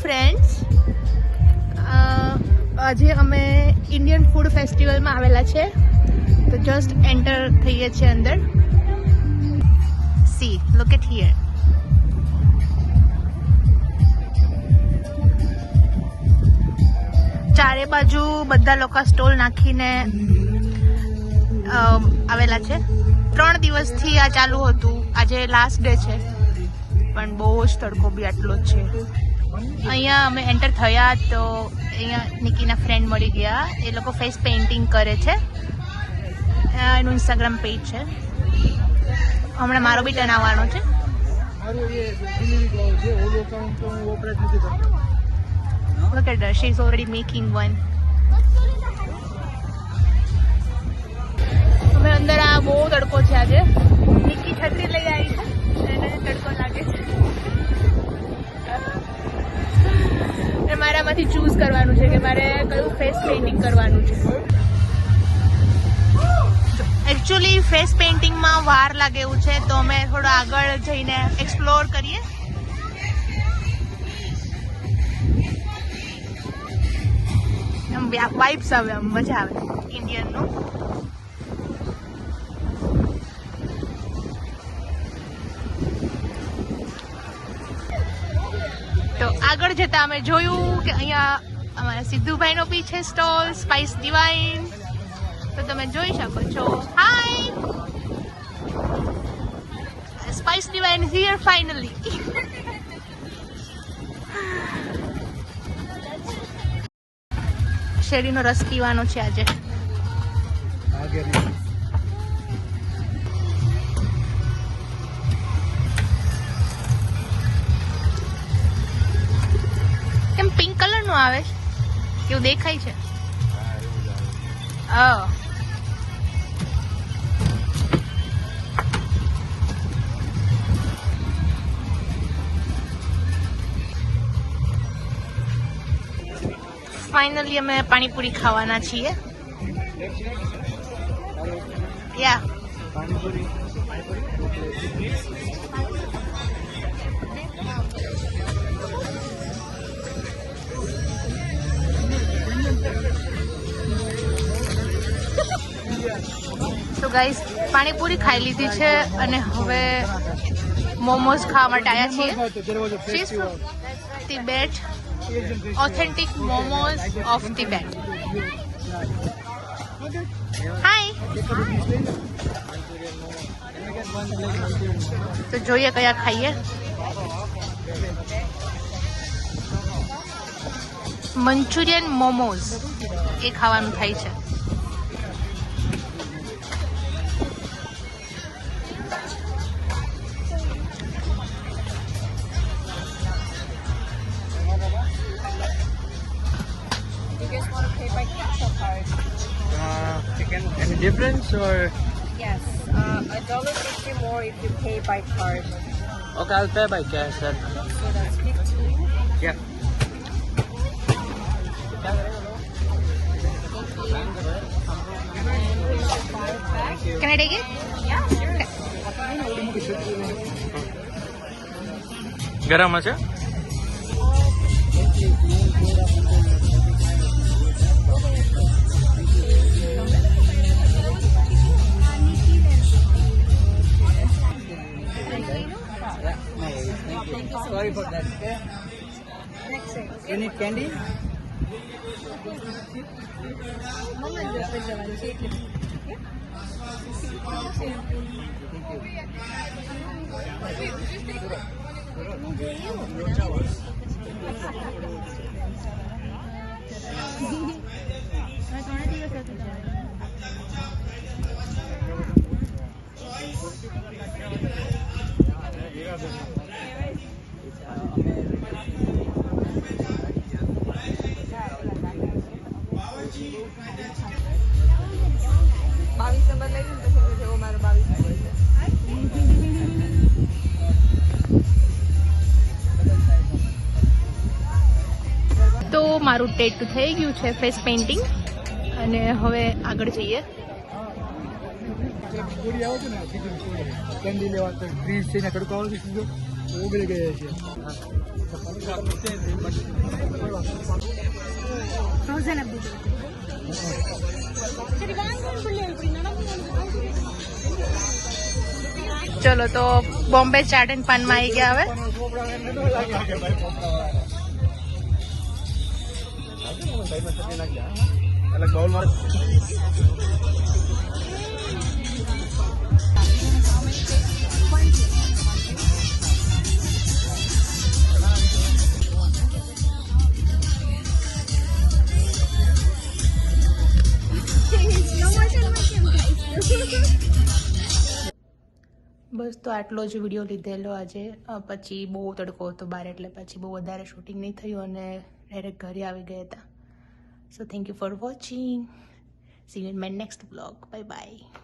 Friends, આજે અમે Indian food ફેસ્ટિવલમાં આવેલા છે, તો જસ્ટ એન્ટર થઈએ છીએ અંદર. See, look at here. ચારે બાજુ બધા લોકો સ્ટોલ નાખીને આવેલા છે. 3 દિવસથી આ ચાલુ હતું. આજે લાસ્ટ ડે છે, પણ બહુ જ તડકો બી આટલો જ છે. અહીંયા અમે એન્ટર થયા તો અહીંયા નિકીના ફ્રેન્ડ મળી ગયા. એ લોકો ફેસ પેઇન્ટિંગ કરે છે. એનું ઇન્સ્ટાગ્રામ પેજ છે. હમણાં મારો બી ટર્ન આવવાનો છે. Look at her, she's already making one. અમે અંદર આ બહુ તડકો છે આજે. નિકી છત્રી લઈ આવી છે, એને તડકો લાગે છે. મારામાંથી ચૂઝ કરવાનું છે કે મારે કયું ફેસ પેઇન્ટિંગ કરવાનું છે. એકચ્યુઅલી ફેસ પેઇન્ટિંગમાં વાર લાગે એવું છે, તો અમે થોડો આગળ જઈને એક્સપ્લોર કરીએ. વાઇબ્સ આવે, આમ મજા આવે ઇન્ડિયનનું. તો આગળ જતા અમે જોયું કે અહીંયા અમારા સિદ્ધુભાઈનો બી છે સ્ટોલ, સ્પાઇસ ડિવાઇન. તો તમે જોઈ શકો છો. Hi, Spice Divine is here finally. શેરડીનો રસ પીવાનો છે આજે. કેમ પિંક કલર નું આવે છે? કેવું દેખાય છે? ફાઇનલી અમે પાણીપુરી ખાવાના છીએ. યા તો ગાઈસ, પાણીપુરી ખાઈ લીધી છે અને હવે મોમોઝ ખાવા માટે આવ્યા છીએ. Tibet, authentic momos of Tibet. Hi. તો જોઈએ કયા ખાઈએ. મંચુરિયન મોમોઝ એ ખાવાનું થાય છે. Any difference or? Yes, $1.50 more if you pay by card. Okay, I'll pay by cash then. So that's 15. Yeah. Can I take it? Yeah, sure. ગરમ હશે? Sorry for that. You need candy? તો મારું tattoo થઈ ગયું છે face painting, અને હવે આગળ જઈએ. પૂરી આવે છે ને ખીચડી પૂરી કેન્ડી લેવા તો ફ્રીજ છે ને તડકો આવે છે સીધો ઓગળી ગયા છે ચલો તો બોમ્બે ચાટ એન્ડ પાનમાં આવી ગયા હવે. બસ તો આટલો જ વિડીયો લીધેલો આજે. પછી બહુ તડકો હતો બહાર એટલે પછી બહુ વધારે શૂટિંગ નહીં થયું અને ડાયરેક્ટ ઘરે આવી ગયા હતા. So thank you for watching. C you in my next blog. Bye bye.